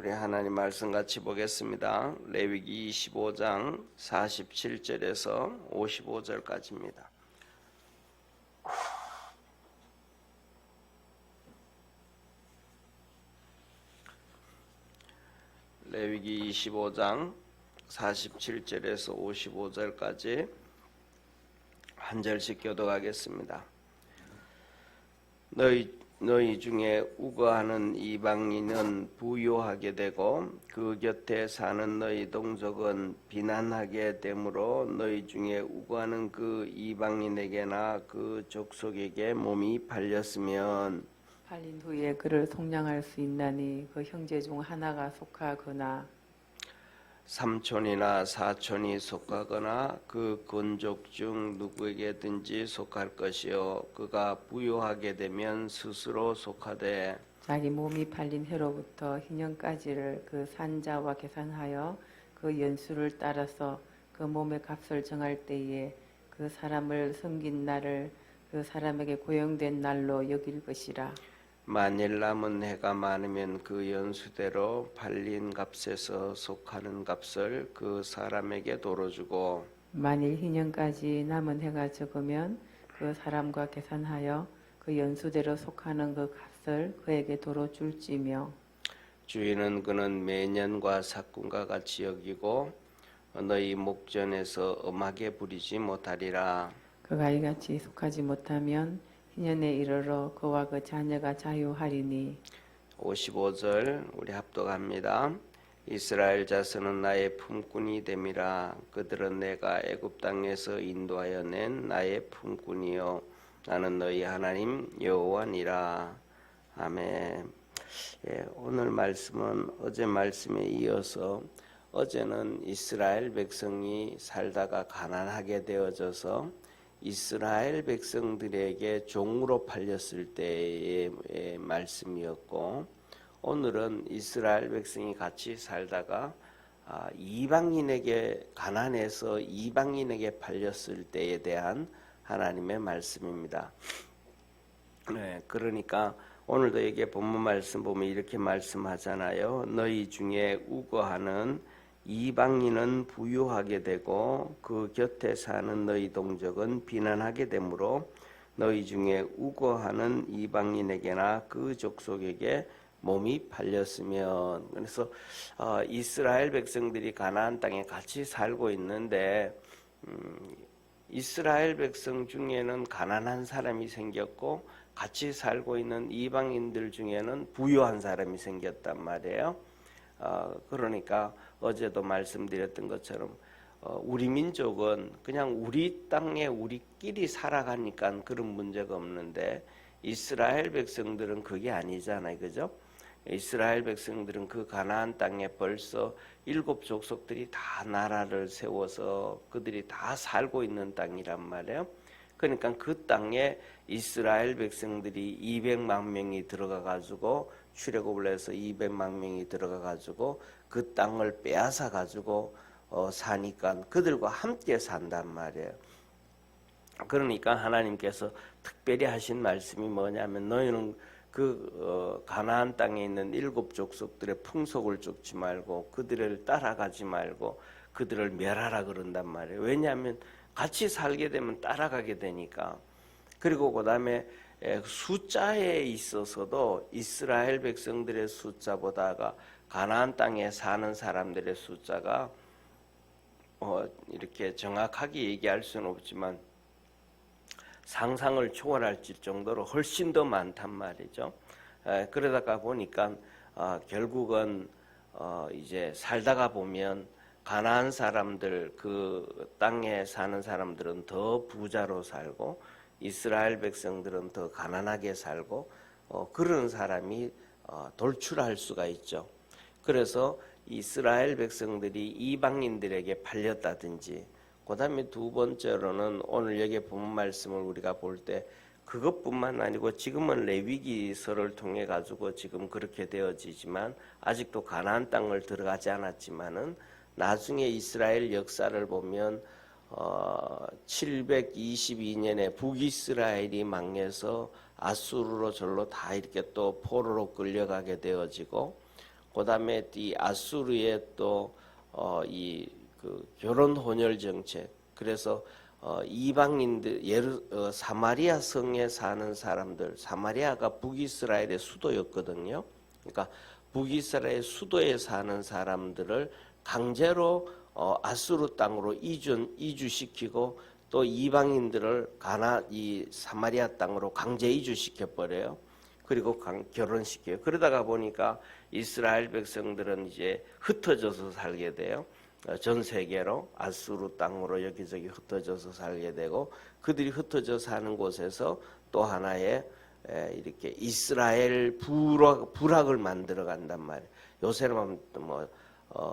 우리 하나님 말씀 같이 보겠습니다. 레위기 25장 47절에서 55절까지입니다. 레위기 25장 47절에서 55절까지 한 절씩 교독하겠습니다. 너희 중에 우거하는 이방인은 부요하게 되고 그 곁에 사는 너희 동족은 비난하게 되므로 너희 중에 우거하는 그 이방인에게나 그 족속에게 몸이 팔렸으면 팔린 후에 그를 속량할 수 있나니 그 형제 중 하나가 속하거나 삼촌이나 사촌이 속하거나 그 건족 중 누구에게든지 속할 것이요 그가 부요하게 되면 스스로 속하되 자기 몸이 팔린 해로부터 희년까지를 그 산자와 계산하여 그 연수를 따라서 그 몸의 값을 정할 때에 그 사람을 섬긴 날을 그 사람에게 고용된 날로 여길 것이라. 만일 남은 해가 많으면 그 연수대로 팔린 값에서 속하는 값을 그 사람에게 도로 주고 만일 희년까지 남은 해가 적으면 그 사람과 계산하여 그 연수대로 속하는 그 값을 그에게 도로 줄지며 주인은 그는 매년과 삭군과 같이 여기고 너희 목전에서 엄하게 부리지 못하리라. 그가 이같이 속하지 못하면 희년에 이르러 그와 그 자녀가 자유하리니. 55절 우리 합독합니다. 이스라엘 자손은 나의 품꾼이 됨이라. 그들은 내가 애굽 땅에서 인도하여 낸 나의 품꾼이요 나는 너희 하나님 여호와니라. 아멘. 오늘 말씀은 어제 말씀에 이어서 어제는 이스라엘 백성이 살다가 가난하게 되어져서 이스라엘 백성들에게 종으로 팔렸을 때의 말씀이었고 오늘은 이스라엘 백성이 같이 살다가 이방인에게 가난해서 이방인에게 팔렸을 때에 대한 하나님의 말씀입니다. 그러니까 오늘도 여기 본문 말씀 보면 이렇게 말씀하잖아요. 너희 중에 우거하는 이방인은 부유하게 되고 그 곁에 사는 너희 동족은 비난하게 되므로 너희 중에 우거하는 이방인에게나 그 족속에게 몸이 팔렸으면. 그래서 이스라엘 백성들이 가나안 땅에 같이 살고 있는데 이스라엘 백성 중에는 가난한 사람이 생겼고 같이 살고 있는 이방인들 중에는 부유한 사람이 생겼단 말이에요. 그러니까 어제도 말씀드렸던 것처럼 우리 민족은 그냥 우리 땅에 우리끼리 살아가니까 그런 문제가 없는데 이스라엘 백성들은 그게 아니잖아요, 그죠? 이스라엘 백성들은 그 가나안 땅에 벌써 7 족속들이 다 나라를 세워서 그들이 다 살고 있는 땅이란 말이에요. 그러니까 그 땅에 이스라엘 백성들이 200만 명이 들어가 가지고 출애굽을 해서 200만 명이 들어가 가지고 그 땅을 빼앗아 가지고 사니까 그들과 함께 산단 말이에요. 그러니까 하나님께서 특별히 하신 말씀이 뭐냐면 너희는 그 가나안 땅에 있는 7 족속들의 풍속을 쫓지 말고 그들을 따라가지 말고 그들을 멸하라 그런단 말이에요. 왜냐하면 같이 살게 되면 따라가게 되니까. 그리고 그 다음에 숫자에 있어서도 이스라엘 백성들의 숫자보다가 가나안 땅에 사는 사람들의 숫자가 이렇게 정확하게 얘기할 수는 없지만 상상을 초월할 정도로 훨씬 더 많단 말이죠. 그러다가 보니까 결국은 이제 살다가 보면 가나안 사람들 그 땅에 사는 사람들은 더 부자로 살고 이스라엘 백성들은 더 가난하게 살고 그런 사람이 돌출할 수가 있죠. 그래서 이스라엘 백성들이 이방인들에게 팔렸다든지 그 다음에 두 번째로는 오늘 여기 본문 말씀을 우리가 볼 때 그것뿐만 아니고 지금은 레위기서를 통해 가지고 지금 그렇게 되어지지만 아직도 가나안 땅을 들어가지 않았지만은 나중에 이스라엘 역사를 보면 722년에 북이스라엘이 망해서 아수르로 절로 다 이렇게 또 포로로 끌려가게 되어지고 그다음에 이 아수르의 또 이 그 결혼 혼혈 정책. 그래서 이방인들 사마리아 성에 사는 사람들, 사마리아가 북이스라엘의 수도였거든요. 그러니까 북이스라엘 수도에 사는 사람들을 강제로 아수르 땅으로 이주시키고 또 이방인들을 이 사마리아 땅으로 강제 이주시켜 버려요. 그리고 결혼시켜요. 그러다가 보니까 이스라엘 백성들은 이제 흩어져서 살게 돼요. 전 세계로 아수르 땅으로 여기저기 흩어져서 살게 되고, 그들이 흩어져 사는 곳에서 또 하나의 이렇게 이스라엘 부락을 만들어 간단 말이에요. 요새는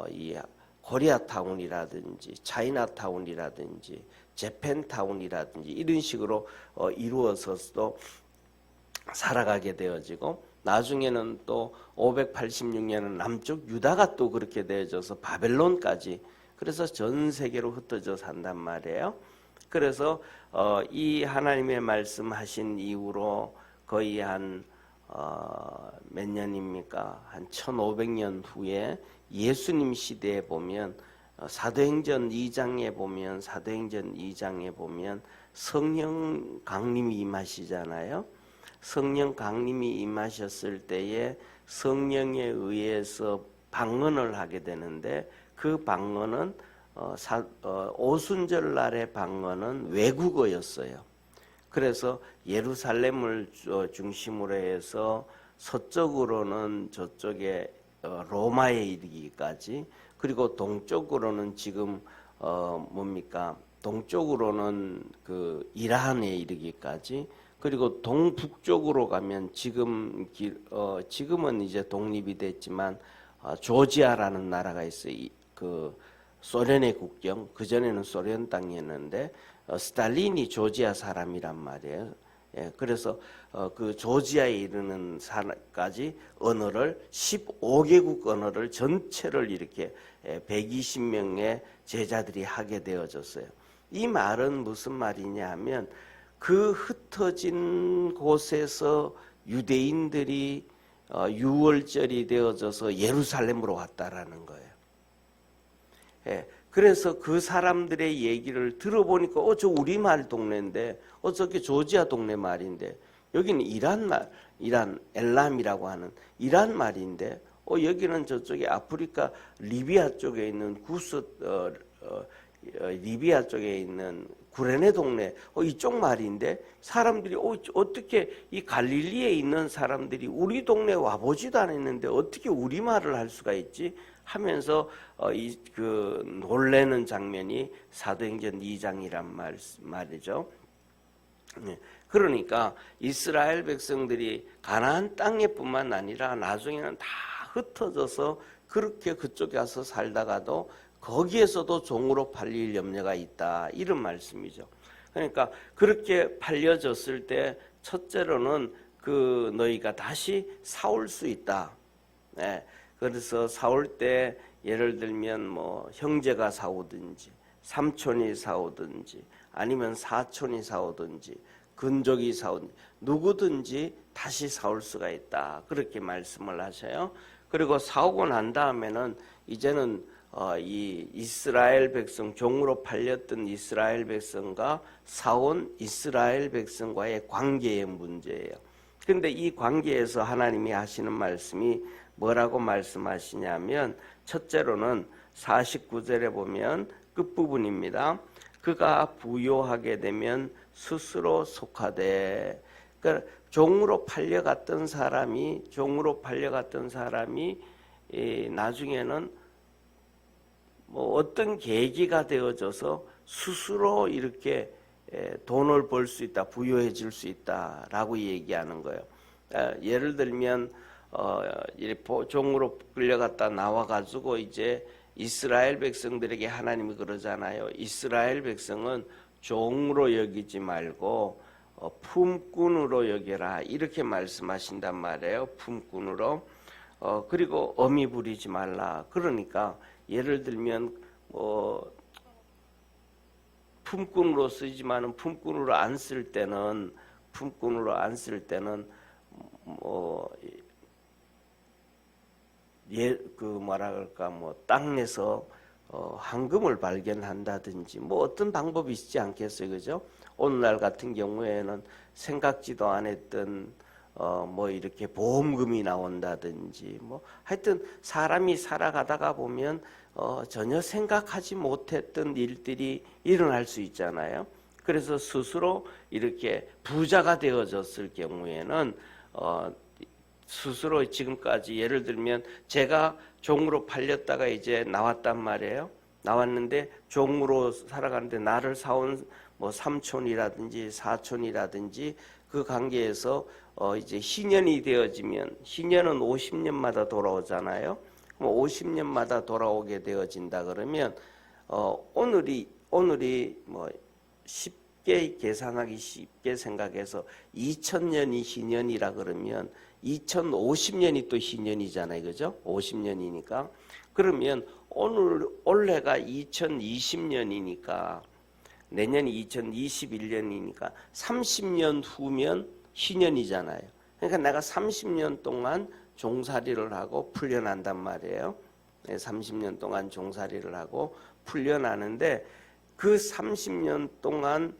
이 코리아타운이라든지 차이나타운이라든지 재팬타운이라든지 이런 식으로 이루어서 또 살아가게 되어지고, 나중에는 또 586년은 남쪽 유다가 또 그렇게 되어져서 바벨론까지, 그래서 전 세계로 흩어져 산단 말이에요. 그래서 이 하나님의 말씀하신 이후로 거의 한 몇 년입니까? 한 1500년 후에 예수님 시대에 보면 사도행전 2장에 보면 성령 강림이 임하시잖아요. 성령 강림이 임하셨을 때에 성령에 의해서 방언을 하게 되는데, 그 방언은 오순절 날의 방언은 외국어였어요. 그래서 예루살렘을 중심으로 해서 서쪽으로는 저쪽에 로마에 이르기까지, 그리고 동쪽으로는 지금 동쪽으로는 그 이란에 이르기까지, 그리고 동북쪽으로 가면 지금은 이제 독립이 됐지만 조지아라는 나라가 있어요. 그 소련의 국경, 그 전에는 소련 땅이었는데 스탈린이 조지아 사람이란 말이에요. 예, 그래서 그 조지아에 이르는 산까지 언어를 15개국 언어를 전체를 이렇게 120명의 제자들이 하게 되어졌어요. 이 말은 무슨 말이냐 하면, 그 흩어진 곳에서 유대인들이 유월절이 되어져서 예루살렘으로 왔다라는 거예요. 예, 그래서 그 사람들의 얘기를 들어보니까 저 우리말 동네인데, 저게 조지아 동네 말인데, 여기는 이란 엘람이라고 하는 이란 말인데, 여기는 저쪽에 아프리카 리비아 쪽에 있는 리비아 쪽에 있는 구레네 동네 이쪽 말인데, 사람들이 어떻게 이 갈릴리에 있는 사람들이 우리 동네 와보지도 않았는데 어떻게 우리말을 할 수가 있지 하면서 그 놀라는 장면이 사도행전 2장이란 말이죠. 그러니까 이스라엘 백성들이 가나안 땅에뿐만 아니라 나중에는 다 흩어져서 그렇게 그쪽에 가서 살다가도 거기에서도 종으로 팔릴 염려가 있다, 이런 말씀이죠. 그러니까 그렇게 팔려졌을 때 첫째로는 그 너희가 다시 사올 수 있다. 네. 그래서 사올 때 예를 들면 뭐 형제가 사오든지 삼촌이 사오든지 아니면 사촌이 사오든지 근족이 사오든지 누구든지 다시 사올 수가 있다, 그렇게 말씀을 하셔요. 그리고 사오고 난 다음에는 이제는 이 이스라엘 백성, 종으로 팔렸던 이스라엘 백성과 사온 이스라엘 백성과의 관계의 문제예요. 그런데 이 관계에서 하나님이 하시는 말씀이 뭐라고 말씀하시냐면, 첫째로는 49절에 보면 끝부분입니다. 그가 부요하게 되면 스스로 속하되, 그러니까 종으로 팔려갔던 사람이 나중에는 뭐 어떤 계기가 되어져서 스스로 이렇게 돈을 벌 수 있다, 부유해질 수 있다라고 얘기하는 거예요. 예를 들면 종으로 끌려갔다 나와가지고 이제 이스라엘 백성들에게 하나님이 그러잖아요. 이스라엘 백성은 종으로 여기지 말고 품꾼으로 여겨라, 이렇게 말씀하신단 말이에요. 품꾼으로. 그리고 엄히 부리지 말라. 그러니까 예를 들면 품꾼으로 쓰지만은 품꾼으로 안 쓸 때는 그 뭐라 그럴까 뭐 땅에서 황금을 발견한다든지 뭐 어떤 방법이 있지 않겠어요, 그죠? 오늘날 같은 경우에는 생각지도 안 했던 뭐 이렇게 보험금이 나온다든지 뭐 하여튼 사람이 살아가다가 보면 전혀 생각하지 못했던 일들이 일어날 수 있잖아요. 그래서 스스로 이렇게 부자가 되어졌을 경우에는 스스로 지금까지 예를 들면 제가 종으로 팔렸다가 이제 나왔단 말이에요. 나왔는데 종으로 살아가는데 나를 사온 뭐 삼촌이라든지 사촌이라든지 그 관계에서 이제 희년이 되어지면 희년은 50년마다 돌아오잖아요. 그럼 50년마다 돌아오게 되어진다 그러면 오늘이 뭐 쉽게 계산하기 쉽게 생각해서 2000년이 희년이라 그러면 2050년이 또 희년이잖아요. 그죠? 50년이니까. 그러면 올해가 2020년이니까 내년이 2021년이니까 30년 후면 희년이잖아요. 그러니까 내가 30년 동안 종살이를 하고 풀려난단 말이에요. 30년 동안 종살이를 하고 풀려나는데 그 30년 동안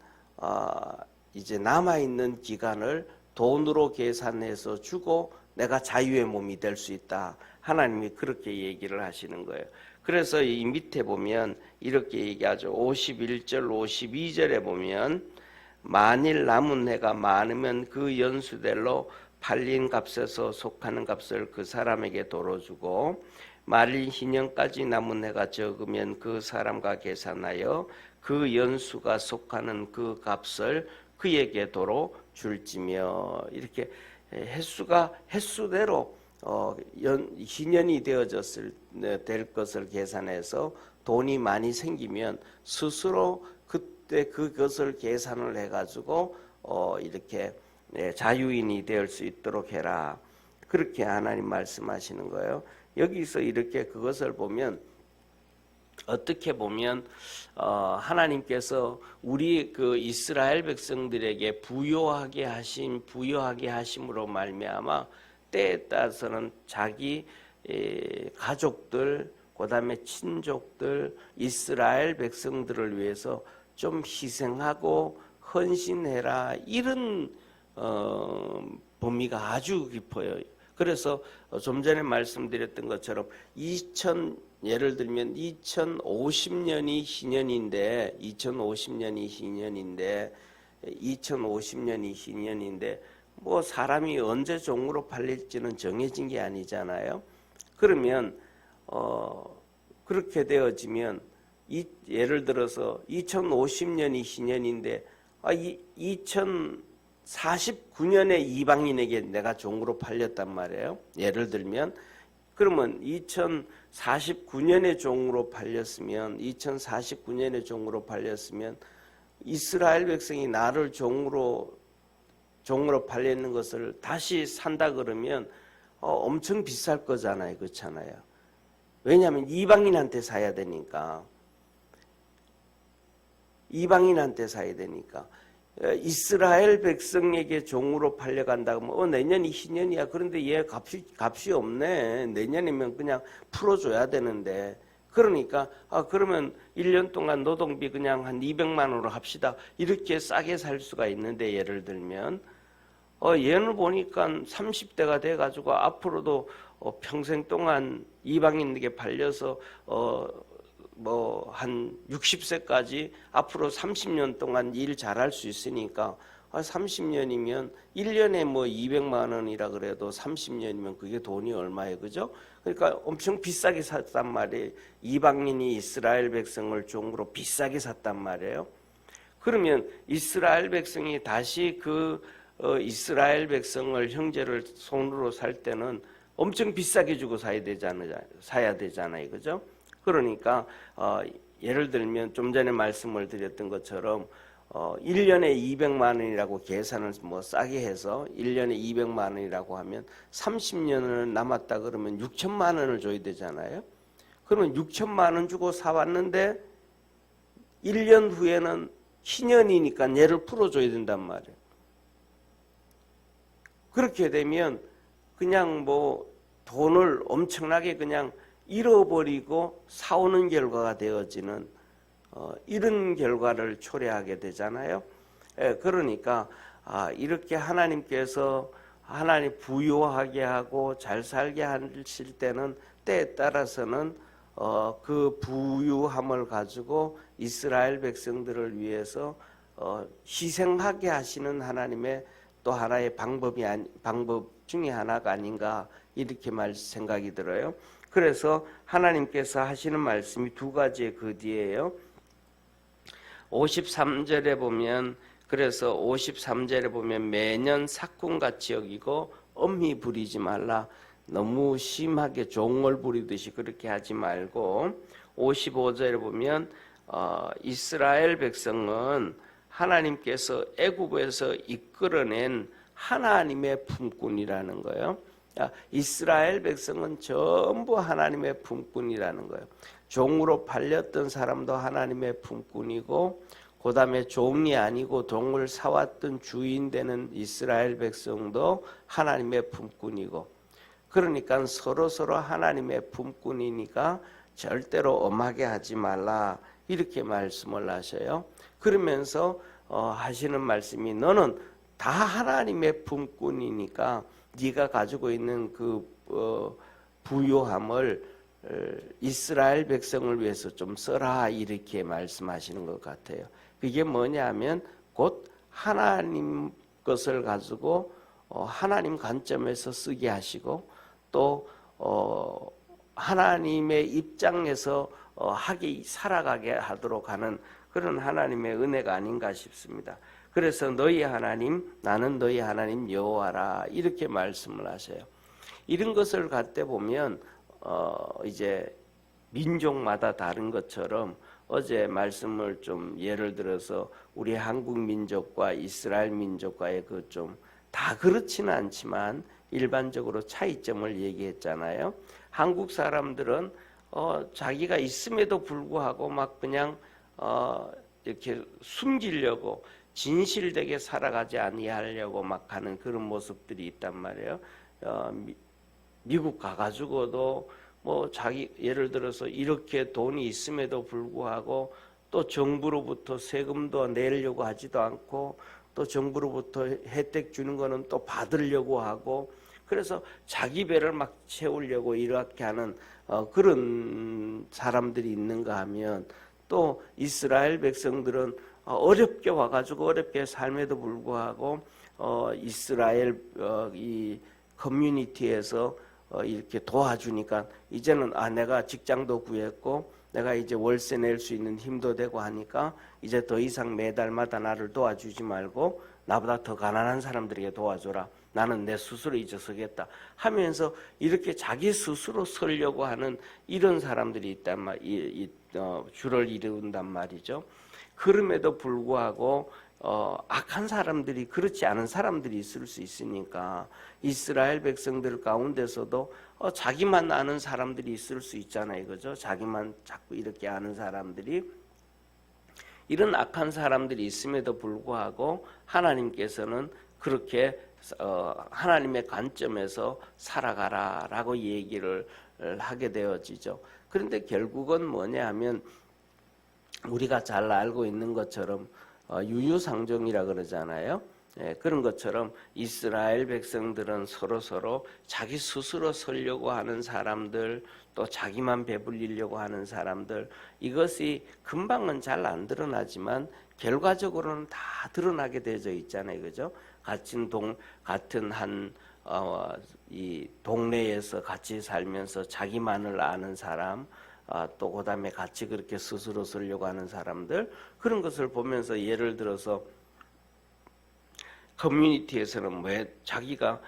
이제 남아있는 기간을 돈으로 계산해서 주고 내가 자유의 몸이 될 수 있다. 하나님이 그렇게 얘기를 하시는 거예요. 그래서 이 밑에 보면 이렇게 얘기하죠. 51절, 52절에 보면 만일 남은 해가 많으면 그 연수대로 팔린 값에서 속하는 값을 그 사람에게 도로주고 만일 희년까지 남은 해가 적으면 그 사람과 계산하여 그 연수가 속하는 그 값을 그에게 도로 줄지며 이렇게 횟수가 횟수대로 희년이 되어졌을 될 것을 계산해서 돈이 많이 생기면 스스로 그때 그것을 계산을 해가지고 이렇게 자유인이 될 수 있도록 해라. 그렇게 하나님 말씀하시는 거예요. 여기서 이렇게 그것을 보면 어떻게 보면 하나님께서 우리 그 이스라엘 백성들에게 부요하게 하심으로 말미암아 때에 따라서는 자기 가족들 그다음에 친족들 이스라엘 백성들을 위해서 좀 희생하고 헌신해라 이런 범위가 아주 깊어요. 그래서 좀 전에 말씀드렸던 것처럼 예를 들면 2050년이 희년인데 2050년이 희년인데 뭐 사람이 언제 종으로 팔릴지는 정해진 게 아니잖아요. 그러면 그렇게 되어지면 예를 들어서 2050년이 희년인데 2049년에 이방인에게 내가 종으로 팔렸단 말이에요. 예를 들면 그러면 2049년에 종으로 팔렸으면 이스라엘 백성이 나를 종으로 팔리는 것을 다시 산다 그러면 엄청 비쌀 거잖아요. 그렇잖아요. 왜냐하면 이방인한테 사야 되니까. 이스라엘 백성에게 종으로 팔려간다고 하면 내년이 희년이야. 그런데 얘 값이 없네. 내년이면 그냥 풀어줘야 되는데. 그러니까 그러면 1년 동안 노동비 그냥 한 200만 원으로 합시다. 이렇게 싸게 살 수가 있는데 예를 들면 얘는 보니까 30대가 돼가지고 앞으로도 평생 동안 이방인에게 팔려서 뭐 한 60세까지 앞으로 30년 동안 일 잘할 수 있으니까 30년이면 1년에 뭐 200만 원이라 그래도 30년이면 그게 돈이 얼마예요, 그죠? 그러니까 엄청 비싸게 샀단 말이에요. 이방인이 이스라엘 백성을 종으로 비싸게 샀단 말이에요. 그러면 이스라엘 백성이 다시 이스라엘 백성을 형제를 손으로 살 때는 엄청 비싸게 주고 사야 되잖아요, 그죠? 그러니까 예를 들면 좀 전에 말씀을 드렸던 것처럼 1년에 200만 원이라고 계산을 뭐 싸게 해서 1년에 200만 원이라고 하면 30년을 남았다 그러면 6천만 원을 줘야 되잖아요. 그러면 6천만 원 주고 사왔는데 1년 후에는 희년이니까 얘를 풀어줘야 된단 말이에요. 그렇게 되면 그냥 뭐 돈을 엄청나게 그냥 잃어버리고 사오는 결과가 되어지는 이런 결과를 초래하게 되잖아요. 그러니까 이렇게 하나님께서 하나님 부유하게 하고 잘 살게 하실 때는 때에 따라서는 그 부유함을 가지고 이스라엘 백성들을 위해서 희생하게 하시는 하나님의 또 하나의 방법 중에 하나가 아닌가 이렇게 생각이 들어요. 그래서 하나님께서 하시는 말씀이 두 가지의 그 뒤에요. 53절에 보면 그래서 53절에 보면 매년 삭군같이 여기고 엄히 부리지 말라. 너무 심하게 종을 부리듯이 그렇게 하지 말고 55절에 보면 이스라엘 백성은 하나님께서 애굽에서 이끌어낸 하나님의 품꾼이라는 거예요. 이스라엘 백성은 전부 하나님의 품꾼이라는 거예요. 종으로 팔렸던 사람도 하나님의 품꾼이고 그 다음에 종이 아니고 종을 사왔던 주인 되는 이스라엘 백성도 하나님의 품꾼이고 그러니까 서로 하나님의 품꾼이니까 절대로 엄하게 하지 말라 이렇게 말씀을 하셔요. 그러면서 하시는 말씀이 너는 다 하나님의 품꾼이니까 네가 가지고 있는 그 부요함을 이스라엘 백성을 위해서 좀 써라 이렇게 말씀하시는 것 같아요. 그게 뭐냐면 곧 하나님 것을 가지고 하나님 관점에서 쓰게 하시고 또 하나님의 입장에서 살아가게 하도록 하는 그런 하나님의 은혜가 아닌가 싶습니다. 그래서 너희 하나님 나는 너희 하나님 여호와라 이렇게 말씀을 하셔요. 이런 것을 갖다 보면 이제 민족마다 다른 것처럼 어제 말씀을 좀 예를 들어서 우리 한국 민족과 이스라엘 민족과의 그 좀 다 그렇지는 않지만 일반적으로 차이점을 얘기했잖아요. 한국 사람들은 자기가 있음에도 불구하고 막 그냥 이렇게 숨기려고 진실되게 살아가지 아니하려고 막 하는 그런 모습들이 있단 말이에요. 미국 가가지고도 뭐 자기 예를 들어서 이렇게 돈이 있음에도 불구하고 또 정부로부터 세금도 내려고 하지도 않고 또 정부로부터 혜택 주는 거는 또 받으려고 하고 그래서 자기 배를 막 채우려고 이렇게 하는 그런 사람들이 있는가 하면 또 이스라엘 백성들은 어렵게 와가지고 어렵게 삶에도 불구하고 이스라엘 이 커뮤니티에서 이렇게 도와주니까 이제는 내가 직장도 구했고 내가 이제 월세 낼 수 있는 힘도 되고 하니까 이제 더 이상 매달마다 나를 도와주지 말고 나보다 더 가난한 사람들에게 도와줘라. 나는 내 스스로 이제 서겠다 하면서 이렇게 자기 스스로 서려고 하는 이런 사람들이 있단 줄을 이룬단 말이죠. 그럼에도 불구하고 악한 사람들이 그렇지 않은 사람들이 있을 수 있으니까 이스라엘 백성들 가운데서도 자기만 아는 사람들이 있을 수 있잖아요. 그죠? 자기만 자꾸 이렇게 아는 사람들이 이런 악한 사람들이 있음에도 불구하고 하나님께서는 그렇게 하나님의 관점에서 살아가라라고 얘기를 하게 되어지죠. 그런데 결국은 뭐냐 하면 우리가 잘 알고 있는 것처럼 유유상종이라 그러잖아요. 그런 것처럼 이스라엘 백성들은 서로 자기 스스로 살려고 하는 사람들 또 자기만 배불리려고 하는 사람들 이것이 금방은 잘 안 드러나지만 결과적으로는 다 드러나게 되어 있잖아요. 그죠? 같은 한 이 동네에서 같이 살면서 자기만을 아는 사람 또 그다음에 같이 그렇게 스스로 살려고 하는 사람들 그런 것을 보면서 예를 들어서 커뮤니티에서는 왜 자기가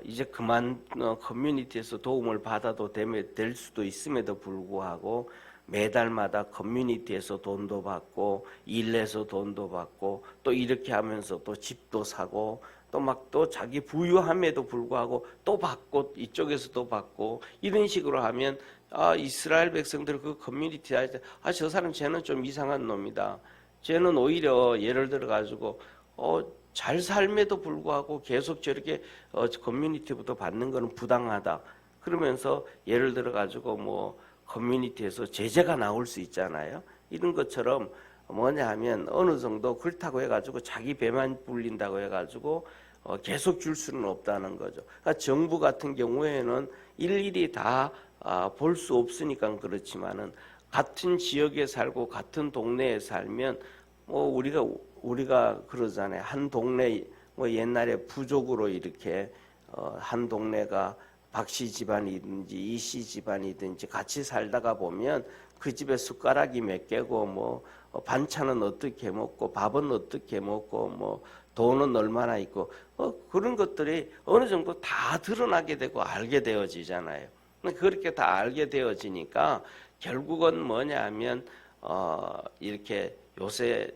이제 그만 커뮤니티에서 도움을 받아도 될 수도 있음에도 불구하고 매달마다 커뮤니티에서 돈도 받고 일해서 돈도 받고 또 이렇게 하면서 또 집도 사고 또 자기 부유함에도 불구하고 또 받고 이쪽에서도 받고 이런 식으로 하면 이스라엘 백성들 그 커뮤니티 저 사람 쟤는 좀 이상한 놈이다. 쟤는 오히려 예를 들어 가지고 잘 삶에도 불구하고 계속 저렇게 커뮤니티부터 받는 거는 부당하다. 그러면서 예를 들어 가지고 뭐 커뮤니티에서 제재가 나올 수 있잖아요. 이런 것처럼 뭐냐 하면 어느 정도 그렇다고 해가지고 자기 배만 불린다고 해가지고 계속 줄 수는 없다는 거죠. 그러니까 정부 같은 경우에는 일일이 다 볼 수 없으니까 그렇지만은 같은 지역에 살고 같은 동네에 살면 뭐 우리가 그러잖아요. 한 동네 뭐 옛날에 부족으로 이렇게 한 동네가 박씨 집안이든지 이씨 집안이든지 같이 살다가 보면 그 집에 숟가락이 몇 개고 뭐 반찬은 어떻게 먹고 밥은 어떻게 먹고 뭐 돈은 얼마나 있고 그런 것들이 어느 정도 다 드러나게 되고 알게 되어지잖아요. 그렇게 다 알게 되어지니까 결국은 뭐냐 하면 이렇게 요새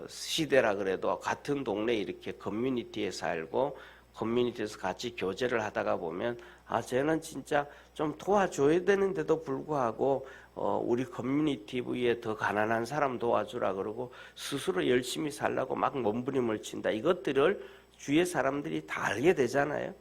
시대라 그래도 같은 동네 이렇게 커뮤니티에 살고 커뮤니티에서 같이 교제를 하다가 보면 쟤는 진짜 좀 도와줘야 되는데도 불구하고 우리 커뮤니티에 더 가난한 사람 도와주라 그러고 스스로 열심히 살라고 막 몸부림을 친다. 이것들을 주위의 사람들이 다 알게 되잖아요.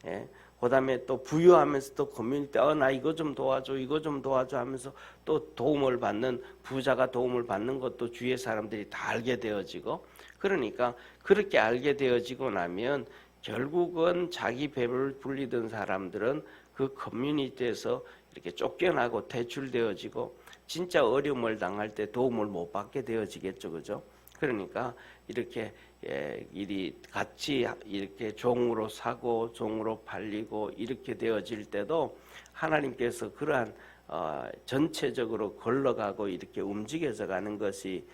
예. 그다음에 또 부유하면서 또 커뮤니티 나 이거 좀 도와줘 이거 좀 도와줘 하면서 또 도움을 받는 부자가 도움을 받는 것도 주위의 사람들이 다 알게 되어지고 그러니까 그렇게 알게 되어지고 나면 결국은 자기 배를 불리던 사람들은 그 커뮤니티에서 이렇게 쫓겨나고 퇴출되어지고 진짜 어려움을 당할 때 도움을 못 받게 되어지겠죠, 그죠? 그러니까 이렇게 일이 같이 이렇게 종으로 사고 종으로 팔리고 이렇게 되어질 때도 하나님께서 그러한 전체적으로 걸러가고 이렇게 움직여져 가는 것이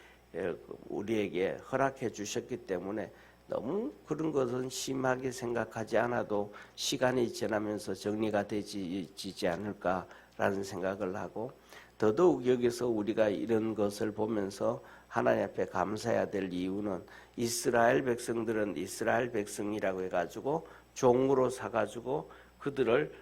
우리에게 허락해 주셨기 때문에 너무 그런 것은 심하게 생각하지 않아도 시간이 지나면서 정리가 되지 않을까라는 생각을 하고 더더욱 여기서 우리가 이런 것을 보면서 하나님 앞에 감사해야 될 이유는 이스라엘 백성들은 이스라엘 백성이라고 해가지고 종으로 사가지고 그들을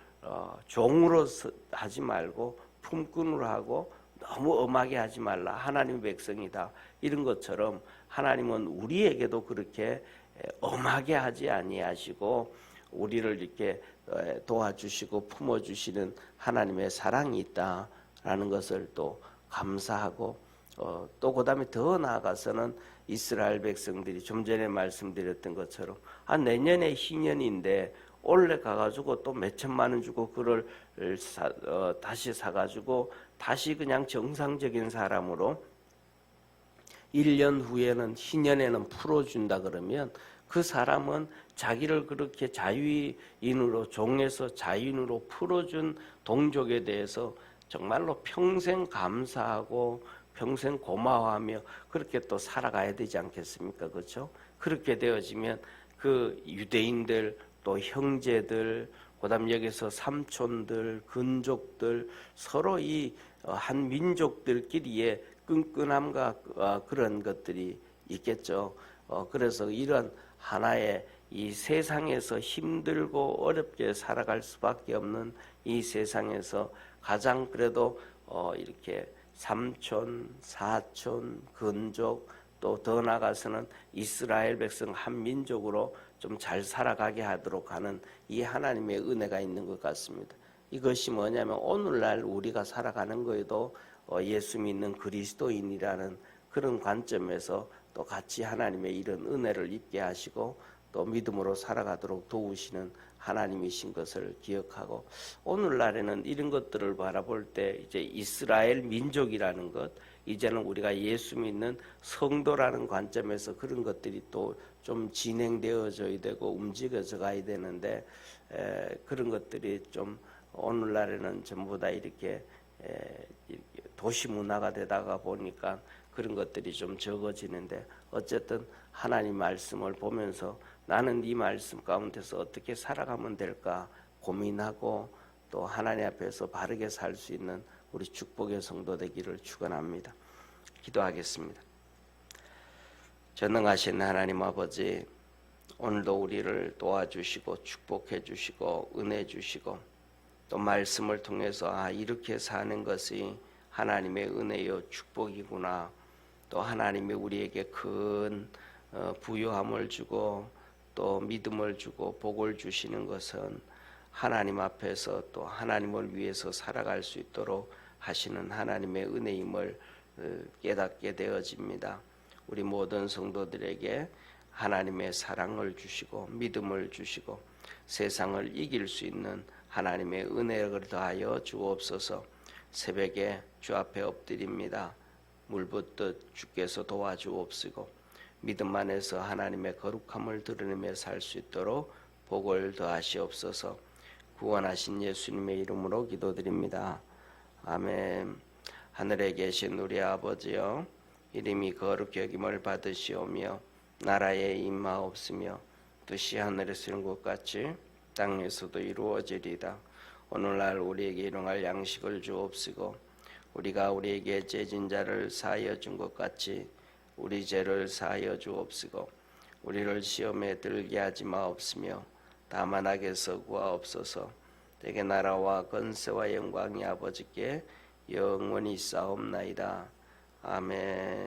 종으로 하지 말고 품꾼으로 하고 너무 엄하게 하지 말라. 하나님 백성이다. 이런 것처럼 하나님은 우리에게도 그렇게 엄하게 하지 아니하시고 우리를 이렇게 도와주시고 품어주시는 하나님의 사랑이 있다라는 것을 또 감사하고 또 그다음에 더 나아가서는 이스라엘 백성들이 좀 전에 말씀드렸던 것처럼 내년에 희년인데 올해 가가지고 또 몇천만 원 주고 그걸 다시 사가지고 다시 그냥 정상적인 사람으로 1년 후에는 희년에는 풀어준다 그러면 그 사람은 자기를 그렇게 자유인으로 종에서 자유인으로 풀어준 동족에 대해서 정말로 평생 감사하고 평생 고마워하며 그렇게 또 살아가야 되지 않겠습니까? 그렇죠? 그렇게 되어지면 그 유대인들 또 형제들 그다음 여기서 삼촌들 근족들 서로 이 한 민족들끼리의 끈끈함과 그런 것들이 있겠죠. 그래서 이런 하나의 이 세상에서 힘들고 어렵게 살아갈 수밖에 없는 이 세상에서 가장 그래도 이렇게 삼촌, 사촌, 근족 또 더 나아가서는 이스라엘 백성 한 민족으로 좀 잘 살아가게 하도록 하는 이 하나님의 은혜가 있는 것 같습니다. 이것이 뭐냐면 오늘날 우리가 살아가는 거에도 예수 믿는 그리스도인이라는 그런 관점에서 또 같이 하나님의 이런 은혜를 입게 하시고 또 믿음으로 살아가도록 도우시는 하나님이신 것을 기억하고 오늘날에는 이런 것들을 바라볼 때 이제 이스라엘 민족이라는 것 이제는 우리가 예수 믿는 성도라는 관점에서 그런 것들이 또 좀 진행되어져야 되고 움직여져 가야 되는데 그런 것들이 좀 오늘날에는 전부 다 이렇게 도시 문화가 되다가 보니까 그런 것들이 좀 적어지는데 어쨌든 하나님 말씀을 보면서 나는 이 말씀 가운데서 어떻게 살아가면 될까 고민하고 또 하나님 앞에서 바르게 살 수 있는 우리 축복의 성도 되기를 축원합니다. 기도하겠습니다. 전능하신 하나님 아버지 오늘도 우리를 도와주시고 축복해 주시고 은혜 주시고 또 말씀을 통해서 이렇게 사는 것이 하나님의 은혜요 축복이구나 또 하나님이 우리에게 큰 부요함을 주고 또 믿음을 주고 복을 주시는 것은 하나님 앞에서 또 하나님을 위해서 살아갈 수 있도록 하시는 하나님의 은혜임을 깨닫게 되어집니다. 우리 모든 성도들에게 하나님의 사랑을 주시고 믿음을 주시고 세상을 이길 수 있는 하나님의 은혜를 더하여 주옵소서. 새벽에 주 앞에 엎드립니다. 물붓듯 주께서 도와주옵시고 믿음 안에서 하나님의 거룩함을 드러내며 살 수 있도록 복을 더하시옵소서. 구원하신 예수님의 이름으로 기도드립니다. 아멘. 하늘에 계신 우리 아버지여, 이름이 거룩히 여김을 받으시오며 나라에 임하옵시며 뜻이 하늘에서 이룬 것 같이 땅에서도 이루어지리이다. 오늘날 우리에게 일용할 양식을 주옵시고 우리가 우리에게 죄진 자를 사하여 준 것 같이 우리 죄를 사하여 주옵시고 우리를 시험에 들게 하지 마옵시며 다만 악에서 구하옵소서. 대개 나라와 권세와 영광이 아버지께 영원히 있사옵나이다. 아멘.